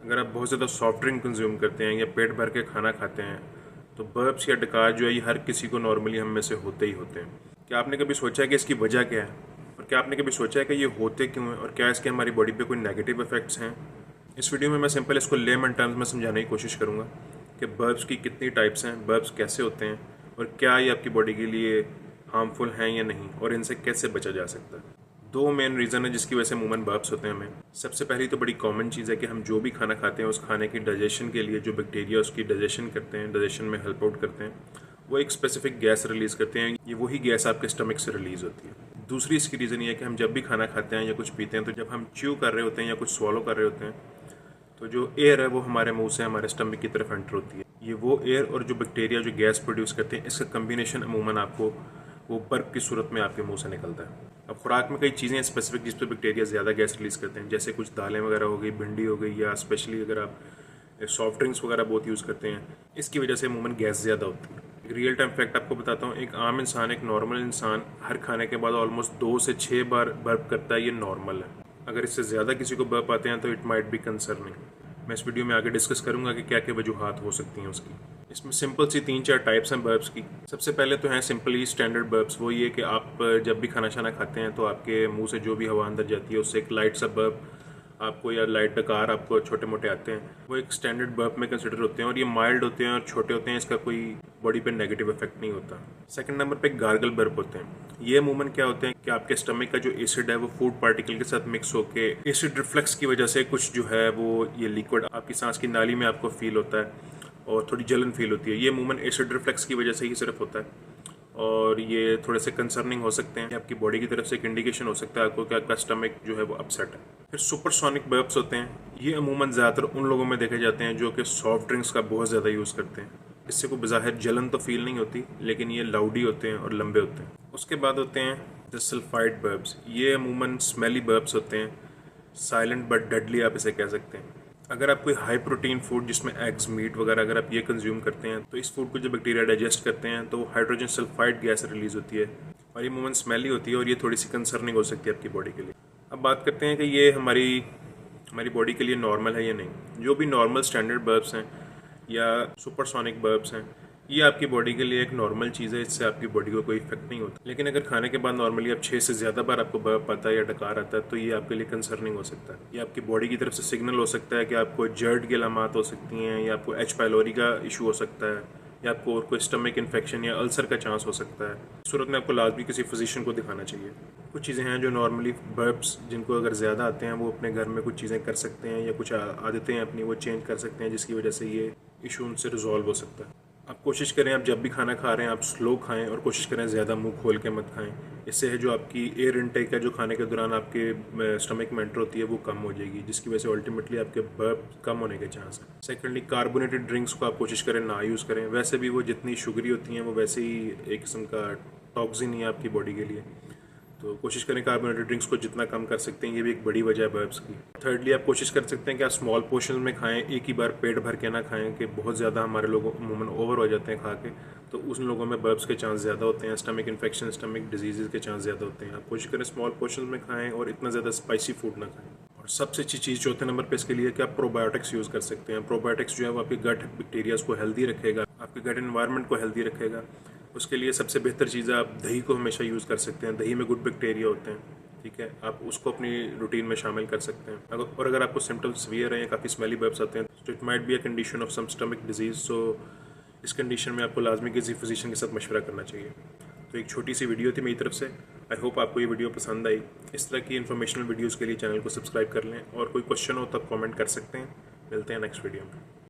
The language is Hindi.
अगर आप बहुत ज़्यादा सॉफ्ट ड्रिंक कंज्यूम करते हैं या पेट भर के खाना खाते हैं तो बर्प्स या डकार जो है ये हर किसी को नॉर्मली हम में से होते ही होते हैं। क्या आपने कभी सोचा है कि इसकी वजह क्या है, और क्या आपने कभी सोचा है कि ये होते क्यों हैं, और क्या इसके हमारी बॉडी पे कोई नेगेटिव इफेक्ट्स हैं? इस वीडियो में मैं सिंपल इसको लेमन टर्म्स में समझाने की कोशिश करूँगा कि बर्प्स की कितनी टाइप्स हैं, बर्प्स कैसे होते हैं, और क्या ये आपकी बॉडी के लिए हार्मफुल हैं या नहीं, और इनसे कैसे बचा जा सकता है। दो मेन रीज़न है जिसकी वजह से अमूमन बर्प्स होते हैं हमें। सबसे पहली तो बड़ी कॉमन चीज़ है कि हम जो भी खाना खाते हैं उस खाने की डाइजेशन के लिए जो बैक्टीरिया उसकी डाइजेशन करते हैं, डाइजेशन में हेल्प आउट करते हैं, वो एक स्पेसिफिक गैस रिलीज़ करते हैं। ये वही गैस आपके स्टमक से रिलीज़ होती है। दूसरी इसकी रीज़न ये है कि हम जब भी खाना खाते हैं या कुछ पीते हैं तो जब हम च्यू कर रहे होते हैं या कुछ स्वॉलो कर रहे होते हैं तो जो एयर है वो हमारे मुंह से हमारे स्टमक की तरफ एंटर होती है। ये वो एयर और जो बैक्टीरिया जो गैस प्रोड्यूस करते हैं, इसका कम्बिनेशन अमूमन आपको वो बर्फ की सूरत में आपके मुंह से निकलता है। अब खुराक में कई चीज़ें स्पेसिफिक जिस पर बैक्टीरिया ज़्यादा गैस रिलीज़ करते हैं, जैसे कुछ दालें वगैरह हो गई, भिंडी हो गई, या स्पेशली अगर आप सॉफ्ट ड्रिंक्स वगैरह बहुत यूज़ करते हैं, इसकी वजह से अमूमन गैस ज़्यादा होती है। एक रियल टाइम फैक्ट आपको बताता हूँ, एक आम इंसान, एक नॉर्मल इंसान हर खाने के बाद ऑलमोस्ट 2 से 6 बार बर्प करता है। ये नॉर्मल है। अगर इससे ज़्यादा किसी को बर्प आते हैं तो इट माइट बी कंसर्निंग। मैं इस वीडियो में आगे डिस्कस करूंगा कि क्या क्या वजूहात हो सकती हैं उसकी। इसमें सिंपल सी 3-4 टाइप्स हैं बर्प्स की। सबसे पहले तो हैं सिंपली स्टैंडर्ड बर्प्स। वो ये कि आप जब भी खाना शाना खाते हैं तो आपके मुंह से जो भी हवा अंदर जाती है उससे एक लाइट सा बर्प आपको या लाइट डकार आपको छोटे मोटे आते हैं, वो एक स्टैंडर्ड बर्प में कंसिडर होते हैं और ये माइल्ड होते हैं और छोटे होते हैं। इसका कोई बॉडी पे नेगेटिव इफेक्ट नहीं होता। सेकंड नंबर पे गार्गल बर्प होते हैं। ये अमूमन क्या होते हैं कि आपके स्टमक का जो एसिड है वो फूड पार्टिकल के साथ मिक्स होके एसिड रिफ्लक्स की वजह से कुछ जो है वो ये लिक्विड आपकी सांस की नाली में आपको फील होता है और थोड़ी जलन फील होती है। ये अमूमन एसिड रिफ्लक्स की वजह से ही सिर्फ होता है और ये थोड़े से कंसर्निंग हो सकते हैं। आपकी बॉडी की तरफ से एक इंडिकेशन हो सकता है आपको कि आपका स्टमक जो है वो अपसेट है। फिर सुपरसोनिक बर्प्स होते हैं। ये अमूमन ज़्यादातर उन लोगों में देखे जाते हैं जो कि सॉफ्ट ड्रिंक्स का बहुत ज़्यादा यूज़ करते हैं। इससे कोई बज़ाहिर जलन तो फील नहीं होती, लेकिन ये लाउडी होते हैं और लंबे होते हैं। उसके बाद होते हैं द सल्फाइड बर्प्स। ये अमूमन स्मेली बर्प्स होते हैं, साइलेंट बट डेडली आप इसे कह सकते हैं। अगर आप कोई हाई प्रोटीन फूड जिसमें एग्स, मीट वगैरह अगर आप ये कंज्यूम करते हैं तो इस फूड को जो बैक्टीरिया डाइजेस्ट करते हैं तो हाइड्रोजन सल्फाइड गैस रिलीज होती है और ये अमूमन स्मेली होती है और ये थोड़ी सी कंसर्निंग हो सकती है आपकी बॉडी के लिए। अब बात करते हैं कि ये हमारी बॉडी के लिए नॉर्मल है या नहीं। जो भी नॉर्मल स्टैंडर्ड बर्प्स हैं या सुपरसोनिक बर्प्स हैं, ये आपकी बॉडी के लिए एक नॉर्मल चीज़ है, इससे आपकी बॉडी को कोई इफेक्ट नहीं होता। लेकिन अगर खाने के बाद नॉर्मली आप 6 से ज़्यादा बार आपको बर्प आता है या डकार आता है तो ये आपके लिए कंसर्निंग हो सकता है। ये आपकी बॉडी की तरफ से सिग्नल हो सकता है कि आपको जर्ड की अलामात हो सकती हैं, या आपको एच पाइलोरी का इशू हो सकता है, या आपको और कोई स्टमक इन्फेक्शन या अल्सर का चांस हो सकता है। इस सूरत में आपको लाजमी किसी फिजिशियन को दिखाना चाहिए। कुछ चीज़ें हैं जो नॉर्मली बर्प्स जिनको अगर ज़्यादा आते हैं वो अपने घर में कुछ चीज़ें कर सकते हैं या कुछ आदतें अपनी वो चेंज कर सकते हैं जिसकी वजह से ये इशू उनसे रिजॉल्व हो सकता है। आप कोशिश करें आप जब भी खाना खा रहे हैं आप स्लो खाएं और कोशिश करें ज़्यादा मुंह खोल के मत खाएं। इससे है जो आपकी एयर इनटेक है जो खाने के दौरान आपके स्टमक में एंटर होती है वो कम हो जाएगी, जिसकी वजह से अल्टीमेटली आपके बर्प कम होने के चांस है। सेकेंडली कार्बोनेटेड ड्रिंक्स को आप कोशिश करें ना यूज़ करें। वैसे भी वो जितनी शुगरी होती हैं वो वैसे ही एक किस्म का टॉक्सिन ही है आपकी बॉडी के लिए, तो कोशिश करें कार्बोनेटेड ड्रिंक्स को जितना कम कर सकते हैं। ये भी एक बड़ी वजह है बर्प्स की। थर्डली आप कोशिश कर सकते हैं कि आप स्मॉल पोर्शन में खाएं, एक ही बार पेट भर के ना खाएं कि बहुत ज़्यादा हमारे लोग अमूमन ओवर हो जाते हैं खा के, तो उन लोगों में बर्प्स के चांस ज़्यादा होते हैं, स्टमक इन्फेक्शन, स्टमक डिजीज़ के चांस ज़्यादा होते हैं। आप कोशिश करें स्मॉल पोर्शन में खाएँ और इतना ज़्यादा स्पाइसी फूड ना खाएँ। और सबसे अच्छी चीज़ चौथे नंबर पे इसके लिए कि आप प्रोबायोटिक्स यूज़ कर सकते हैं। प्रोबायोटिक्स जो है वो आपके गट बैक्टीरियाज को हेल्दी रखेगा, आपके गट एनवायरनमेंट को हेल्दी रखेगा। उसके लिए सबसे बेहतर चीज़ है आप दही को हमेशा यूज़ कर सकते हैं। दही में गुड बैक्टीरिया होते हैं, ठीक है, आप उसको अपनी रूटीन में शामिल कर सकते हैं। अगर आपको सिम्टम्स सीवियर हैं या काफ़ी स्मेली बर्प्स आते हैं तो it might be a condition of some stomach disease. So इस कंडीशन में आपको लाजमी किसी फिजिशियन के साथ मशवरा करना चाहिए। तो एक छोटी सी वीडियो थी मेरी तरफ से। आई होप आपको ये वीडियो पसंद आई। इस तरह की इन्फॉर्मेशनल वीडियोज़ के लिए चैनल को सब्सक्राइब कर लें और कोई क्वेश्चन हो तब कॉमेंट कर सकते हैं। मिलते हैं नेक्स्ट वीडियो में।